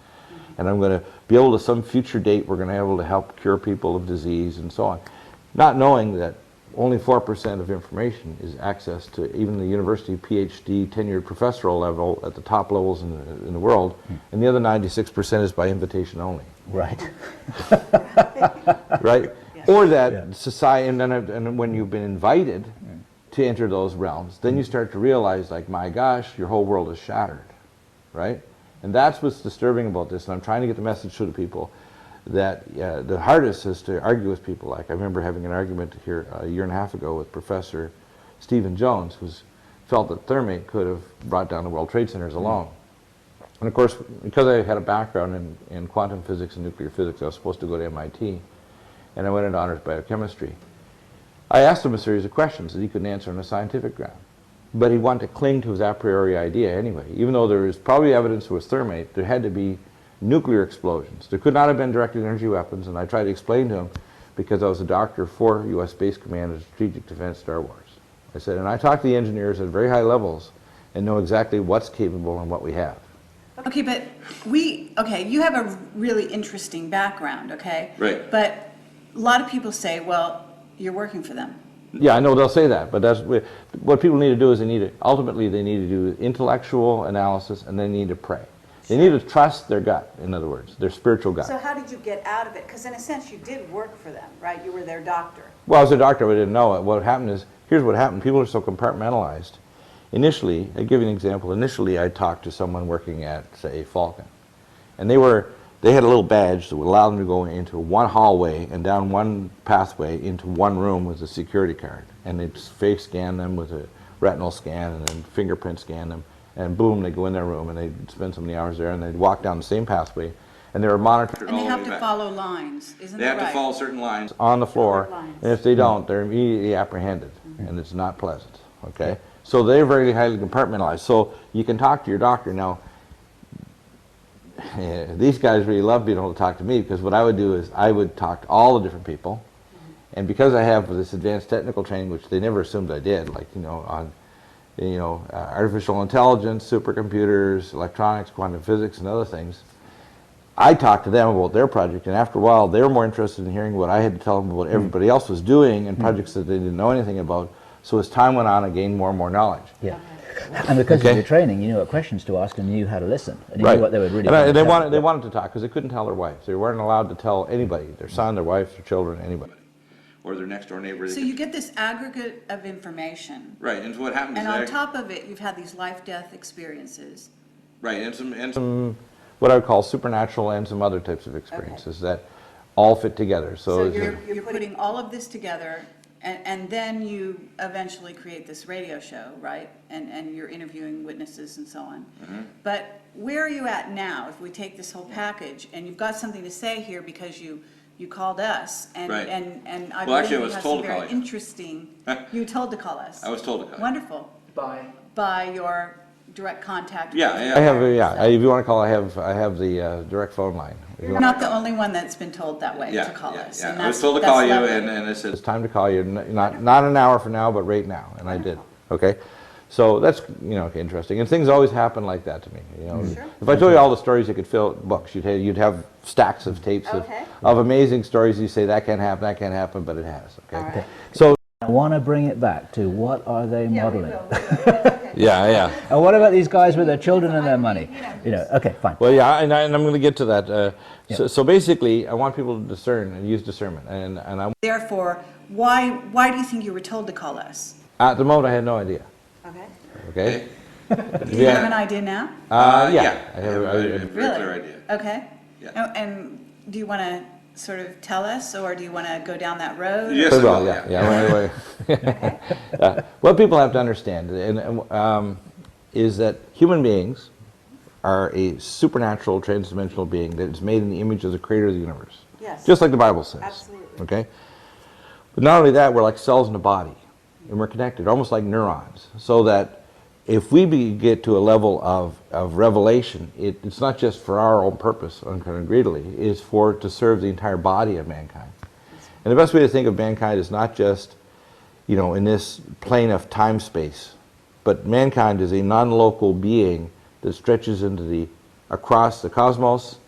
and I'm going to be able to, some future date, we're going to be able to help cure people of disease and so on. Not knowing that only 4% of information is access to even the university PhD tenured professorial level at the top levels in the world, and the other 96% is by invitation only. Right. Right? Or that society, and then when you've been invited to enter those realms, then you start to realize, like, my gosh, your whole world is shattered, right? And that's what's disturbing about this, and I'm trying to get the message to the people that the hardest is to argue with people. Like, I remember having an argument here a year and a half ago with Professor Stephen Jones, who felt that thermite could have brought down the World Trade Centers alone. And of course, because I had a background in quantum physics and nuclear physics, I was supposed to go to MIT, and I went into honors biochemistry. I asked him a series of questions that he couldn't answer on a scientific ground. But he wanted to cling to his a priori idea anyway. Even though there was probably evidence it was thermate, there had to be nuclear explosions. There could not have been directed energy weapons, and I tried to explain to him, because I was a doctor for U.S. Space Command and Strategic Defense Star Wars. I said, and I talk to the engineers at very high levels and know exactly what's capable and what we have. Okay, but you have a really interesting background, okay? Right. But a lot of people say, well, you're working for them. Yeah, I know they'll say that, but that's what people need to do is ultimately they need to do intellectual analysis, and they need to pray. They need to trust their gut, in other words, their spiritual gut. So how did you get out of it? Because in a sense, you did work for them, right? You were their doctor. Well, as a doctor, I didn't know it. What happened is, here's what happened. People are so compartmentalized. Initially, I'll give you an example. Initially, I talked to someone working at, say, Falcon. And they had a little badge that would allow them to go into one hallway and down one pathway into one room with a security card. And they'd face scan them with a retinal scan and then fingerprint scan them. And boom, they go in their room and they'd spend so many hours there and they'd walk down the same pathway and they were monitored. And they have to follow lines, isn't that right? They have to follow certain lines on the floor, and if they don't, they're immediately apprehended, and it's not pleasant, okay? So they're very highly compartmentalized. So you can talk to your doctor. Now, these guys really love being able to talk to me, because what I would do is I would talk to all the different people, and because I have this advanced technical training, which they never assumed I did, like, on artificial intelligence, supercomputers, electronics, quantum physics, and other things, I talked to them about their project, and after a while, they were more interested in hearing what I had to tell them about what everybody else was doing and projects that they didn't know anything about. So as time went on, I gained more and more knowledge. Yeah. And because of your training, you knew what questions to ask and knew how to listen. And you knew what they would really and they wanted to talk, because they couldn't tell their wives. They weren't allowed to tell anybody, their son, their wife, their children, anybody. Or their next door neighbor. So you get this aggregate of information. Right, and so what happens and on top of it, you've had these life-death experiences. Right, and some what I would call supernatural and some other types of experiences that all fit together. So you're putting all of this together, and then you eventually create this radio show, right? And you're interviewing witnesses and so on. But where are you at now, if we take this whole package, and you've got something to say here because you called us, and I believe you have some very interesting. You were told to call us. I was told to call. Wonderful. By your direct contact. I have. If you want to call, I have the direct phone line. You're not the only one that's been told that way to call us. Yeah. I was told to call you, and I said it's time to call you. Not an hour from now, but right now, and I did. Okay. So that's interesting, and things always happen like that to me. Sure. If I told you all the stories, you could fill books. You'd have stacks of tapes of amazing stories. You say that can't happen, but it has. Okay. Right. So I want to bring it back to what are they modeling? Yeah. And what about these guys with their children and their money? Okay, fine. Well, yeah, and I'm going to get to that. So basically, I want people to discern and use discernment, and I. Therefore, why do you think you were told to call us? At the moment, I had no idea. Okay. Do you have an idea now? Yeah. I have a very clear idea. Okay. Yeah. And do you want to sort of tell us, or do you want to go down that road? Yes, I will. Yeah. What people have to understand is that human beings are a supernatural, transdimensional being that is made in the image of the Creator of the universe. Yes. Just like the Bible says. Absolutely. Okay. But not only that, we're like cells in a body, and we're connected, almost like neurons, so that if we get to a level of revelation, it's not just for our own purpose, greedily, it's to serve the entire body of mankind. And the best way to think of mankind is not just, in this plane of time-space, but mankind is a non-local being that stretches across the cosmos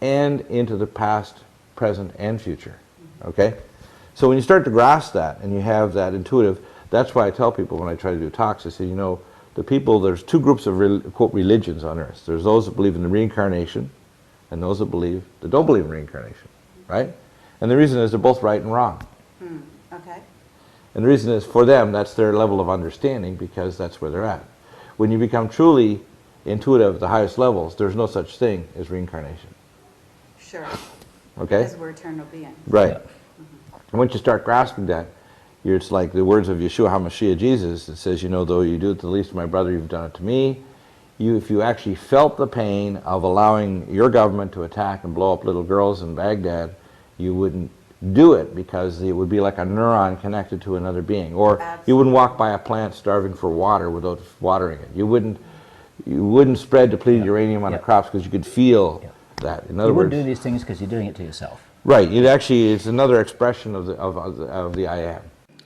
and into the past, present, and future. Okay? So when you start to grasp that, and you have that intuitive, that's why I tell people when I try to do talks, I say, there's two groups of quote religions on earth. There's those that believe in the reincarnation, and those that don't believe in reincarnation, right? And the reason is they're both right and wrong. Okay. And the reason is, for them, that's their level of understanding, because that's where they're at. When you become truly intuitive at the highest levels, there's no such thing as reincarnation. Sure. Okay? Because we're eternal beings. Right. And once you start grasping that, it's like the words of Yeshua HaMashiach, Jesus, that says, though you do it to the least of my brother, you've done it to me. if you actually felt the pain of allowing your government to attack and blow up little girls in Baghdad, you wouldn't do it because it would be like a neuron connected to another being. Or you wouldn't walk by a plant starving for water without watering it. You wouldn't spread depleted uranium on the crops because you could feel that. In other You words, wouldn't do these things because you're doing it to yourself. right. It's another expression of the I am.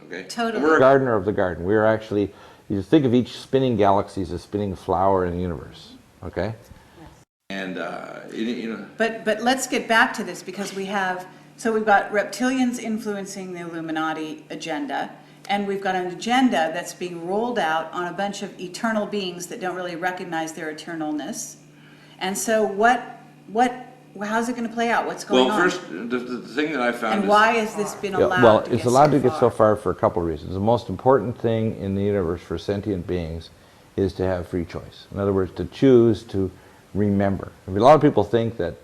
Okay. Totally. We're a gardener of the garden. We are actually, you think of each spinning galaxy as a spinning flower in the universe. Okay. And But let's get back to this because we've got reptilians influencing the Illuminati agenda, and we've got an agenda that's being rolled out on a bunch of eternal beings that don't really recognize their eternalness. And so how's it going to play out? What's going on? Well, first, the thing that I found and why has this been allowed well, to it's get allowed so to get far? so far for a couple of reasons. The most important thing in the universe for sentient beings is to have free choice. In other words, to choose to remember. I mean, a lot of people think that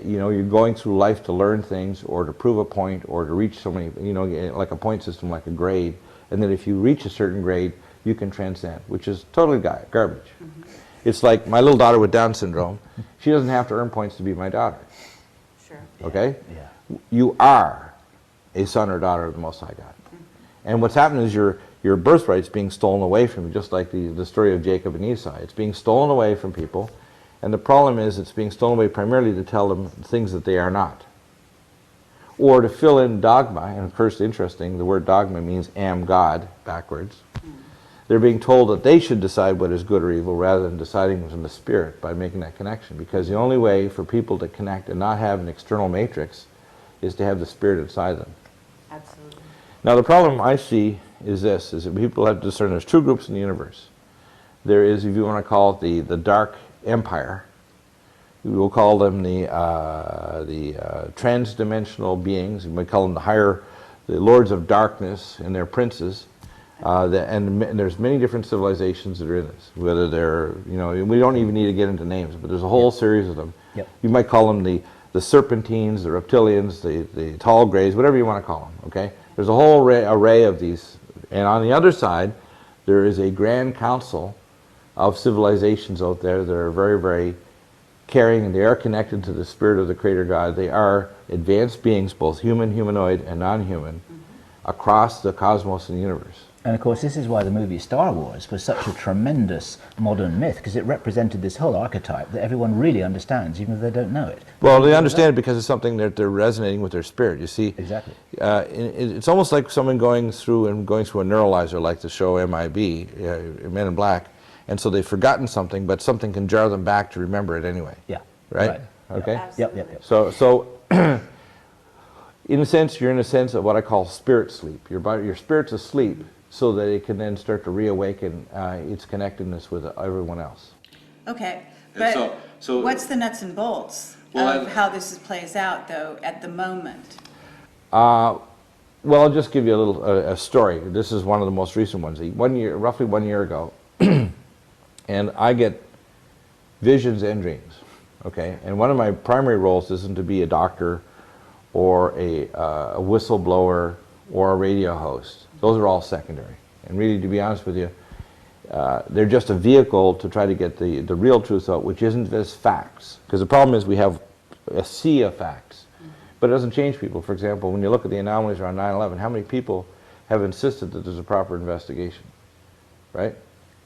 you're going through life to learn things or to prove a point or to reach so many, like a point system, like a grade, and that if you reach a certain grade, you can transcend, which is totally garbage. Mm-hmm. It's like my little daughter with Down syndrome. She doesn't have to earn points to be my daughter. Sure. Okay? Yeah. You are a son or daughter of the Most High God. Mm-hmm. And what's happening is your birthright's being stolen away from you, just like the story of Jacob and Esau. It's being stolen away from people. And the problem is it's being stolen away primarily to tell them things that they are not. Or to fill in dogma, and of course, interesting, the word dogma means am God, backwards. They're being told that they should decide what is good or evil rather than deciding from the Spirit by making that connection. Because the only way for people to connect and not have an external matrix is to have the Spirit inside them. Absolutely. Now the problem I see is this, is that people have to discern there's two groups in the universe. There is, if you want to call it the dark empire, we will call them the trans-dimensional beings. We might call them the lords of darkness and their princes. And there's many different civilizations that are in this. Whether they're, we don't even need to get into names, but there's a whole series of them. Yep. You might call them the serpentines, the reptilians, the tall grays, whatever you want to call them. Okay. There's a whole array of these, and on the other side, there is a grand council of civilizations out there that are very, very caring, and they are connected to the Spirit of the Creator God. They are advanced beings, both human, humanoid, and non-human, across the cosmos and the universe. And of course, this is why the movie Star Wars was such a tremendous modern myth, because it represented this whole archetype that everyone really understands, even if they don't know it. Well, they understand it because it's something that they're resonating with their spirit. You see, Exactly. It's almost like someone going through a neuralizer, like the show MIB, Men in Black, and so they've forgotten something, but something can jar them back to remember it anyway. Yeah. Right? Okay. Yep. So. In a sense, you're in a sense of what I call spirit sleep. Your spirit's asleep so that it can then start to reawaken its connectedness with everyone else. Okay, And but so what's the nuts and bolts of how this plays out, though, at the moment? Well, I'll just give you a little a story. This is one of the most recent ones. Roughly 1 year ago, and I get visions and dreams. Okay, and one of my primary roles isn't to be a doctor or a whistleblower or a radio host. Those are all secondary. And really, to be honest with you, they're just a vehicle to try to get the real truth out, which isn't just facts. Because the problem is we have a sea of facts. But it doesn't change people. For example, when you look at the anomalies around 9/11, how many people have insisted that there's a proper investigation? Right?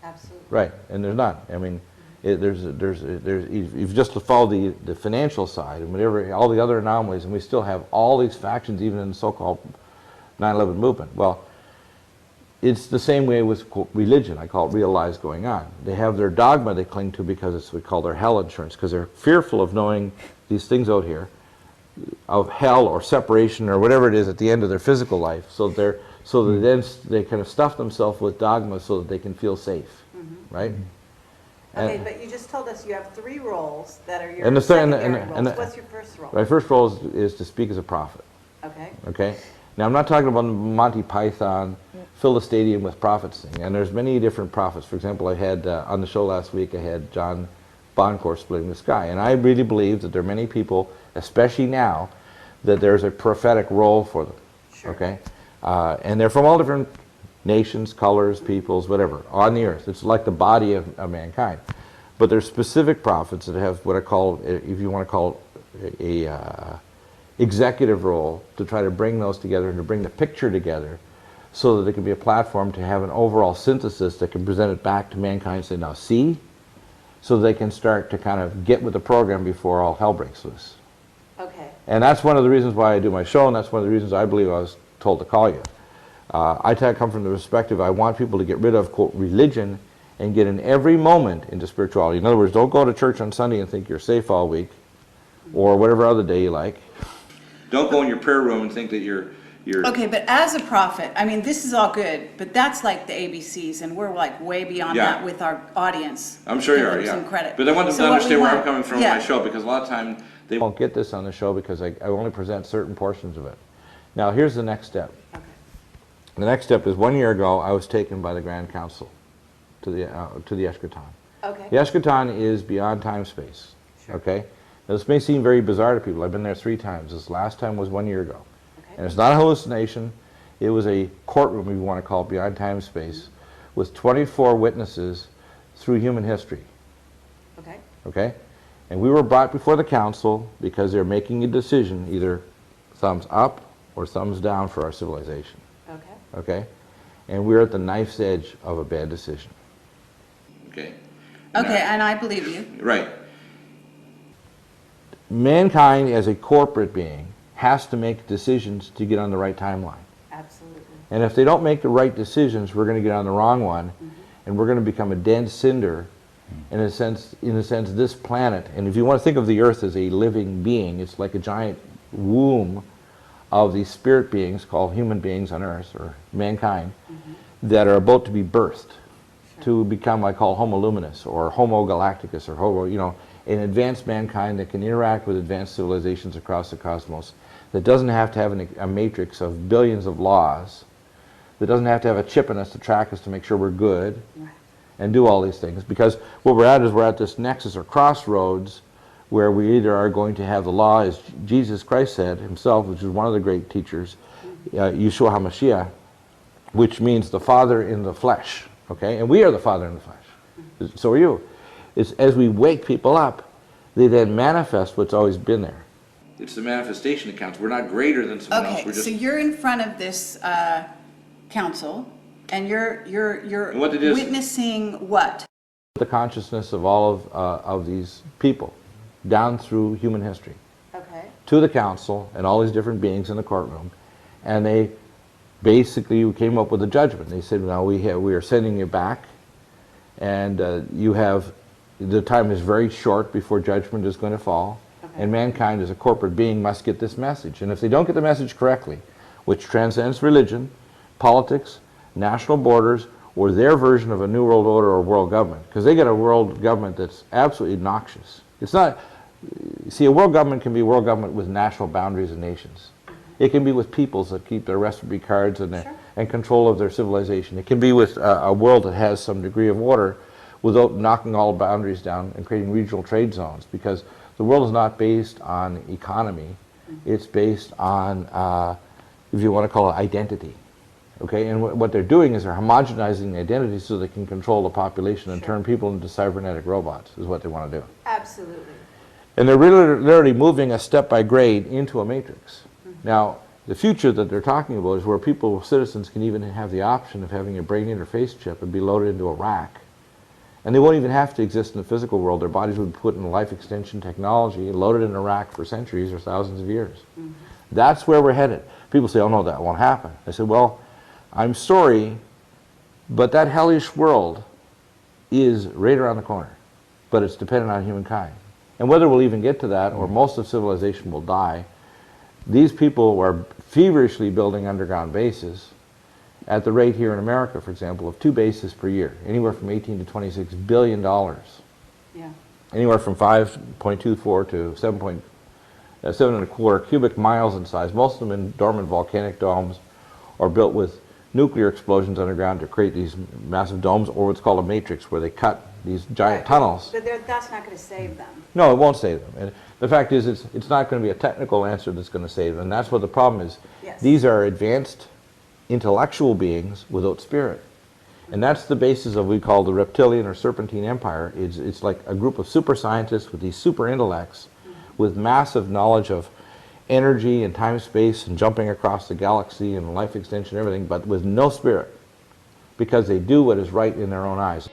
Absolutely. Right, and there's not. I mean, you've just followed the financial side and whatever, all the other anomalies, and we still have all these factions even in the so-called 9/11 movement. Well, it's the same way with religion. I call it real lies going on. They have their dogma they cling to because it's what we call their hell insurance, because they're fearful of knowing these things out here, of hell or separation or whatever it is at the end of their physical life. So they kind of stuff themselves with dogma so that they can feel safe, right? Okay, but you just told us you have 3 roles that are your And the third- secondary and roles. What's your first role? My first role is to speak as a prophet. Okay. Okay. Now I'm not talking about Monty Python, fill the stadium with prophets thing. And there's many different prophets. For example, I had on the show last week, I had John Boncourt splitting the sky, and I really believe that there are many people, especially now, that there's a prophetic role for them. Sure. Okay. And they're from all different nations, colors, peoples, whatever, on the earth. It's like the body of mankind. But there's specific prophets that have what I call, if you want to call it, a executive role to try to bring those together and to bring the picture together so that it can be a platform to have an overall synthesis that can present it back to mankind and say, now see, so they can start to kind of get with the program before all hell breaks loose. Okay. And that's one of the reasons why I do my show, and that's one of the reasons I believe I was told to call you. I come from the perspective I want people to get rid of, quote, religion and get in every moment into spirituality. In other words, don't go to church on Sunday and think you're safe all week or whatever other day you like. Don't go in your prayer room and think that you're... Okay, but as a prophet, I mean, this is all good, but that's like the ABCs, and we're like way beyond that with our audience. I'm sure you Give are, them yeah. some credit. But I want them So to what we understand where I'm want- coming from yeah. on my show, because a lot of times they won't get this on the show because I only present certain portions of it. Now, here's the next step. Okay. The next step is 1 year ago, I was taken by the Grand Council to the eschaton. Okay. The eschaton is beyond time-space, Sure. okay? Now, this may seem very bizarre to people. I've been there 3 times. This last time was 1 year ago. Okay. And it's not a hallucination. It was a courtroom, if you want to call it, beyond time-space, with 24 witnesses through human history, Okay. okay? And we were brought before the council because they're making a decision, either thumbs up or thumbs down for our civilization, Okay. okay? And we're at the knife's edge of a bad decision. Okay. Okay, and I believe you. Right. Mankind as a corporate being has to make decisions to get on the right timeline. Absolutely. And if they don't make the right decisions, we're going to get on the wrong one, and we're going to become a dead cinder. In a sense, this planet, and if you want to think of the Earth as a living being, it's like a giant womb of these spirit beings called human beings on Earth, or mankind, that are about to be birthed to become, I call, Homo luminous, or Homo galacticus, or Homo, an advanced mankind that can interact with advanced civilizations across the cosmos, that doesn't have to have a matrix of billions of laws, that doesn't have to have a chip in us to track us to make sure we're good, and do all these things. Because what we're at this nexus or crossroads where we either are going to have the law, as Jesus Christ said himself, which is one of the great teachers, Yeshua HaMashiach, which means the Father in the flesh, okay? And we are the Father in the flesh. So are you. It's as we wake people up, they then manifest what's always been there. It's the manifestation that counts. We're not greater than someone else. Okay, We're just... so you're in front of this council, and you're And what it is- witnessing what? the consciousness of all of these people down through human history Okay. to the council and all these different beings in the courtroom, and they basically came up with a judgment. They said, now we are sending you back, and the time is very short before judgment is going to fall, and mankind as a corporate being must get this message. And if they don't get the message correctly, which transcends religion, politics, national borders, or their version of a new world order or world government, because they get a world government that's absolutely noxious. It's not, see, a world government can be a world government with national boundaries and nations. It can be with peoples that keep their recipe cards and control of their civilization. It can be with a world that has some degree of order without knocking all boundaries down and creating regional trade zones, because the world is not based on economy. It's based on, if you want to call it, identity. Okay, and what they're doing is they're homogenizing the identity so they can control the population and turn people into cybernetic robots, is what they want to do. Absolutely. And they're literally moving us step by grade into a matrix. Now, the future that they're talking about is where citizens can even have the option of having a brain interface chip and be loaded into a rack. And they won't even have to exist in the physical world. Their bodies would be put in life extension technology and loaded in a rack for centuries or thousands of years. That's where we're headed. People say, oh no, that won't happen. I said, well, I'm sorry, but that hellish world is right around the corner. But it's dependent on humankind. And whether we'll even get to that, or most of civilization will die, these people are feverishly building underground bases at the rate here in America, for example, of 2 bases per year, anywhere from $18 to $26 billion. Yeah. Anywhere from 5.24 to 7.25 cubic miles in size, most of them in dormant volcanic domes, or built with nuclear explosions underground to create these massive domes, or what's called a matrix, where they cut these giant tunnels. But that's not going to save them. No, it won't save them. And the fact is, it's not going to be a technical answer that's going to save them. And that's what the problem is. Yes. These are advanced intellectual beings without spirit. And that's the basis of what we call the reptilian or serpentine empire. It's like a group of super scientists with these super intellects with massive knowledge of energy and time, space, and jumping across the galaxy and life extension and everything, but with no spirit, because they do what is right in their own eyes.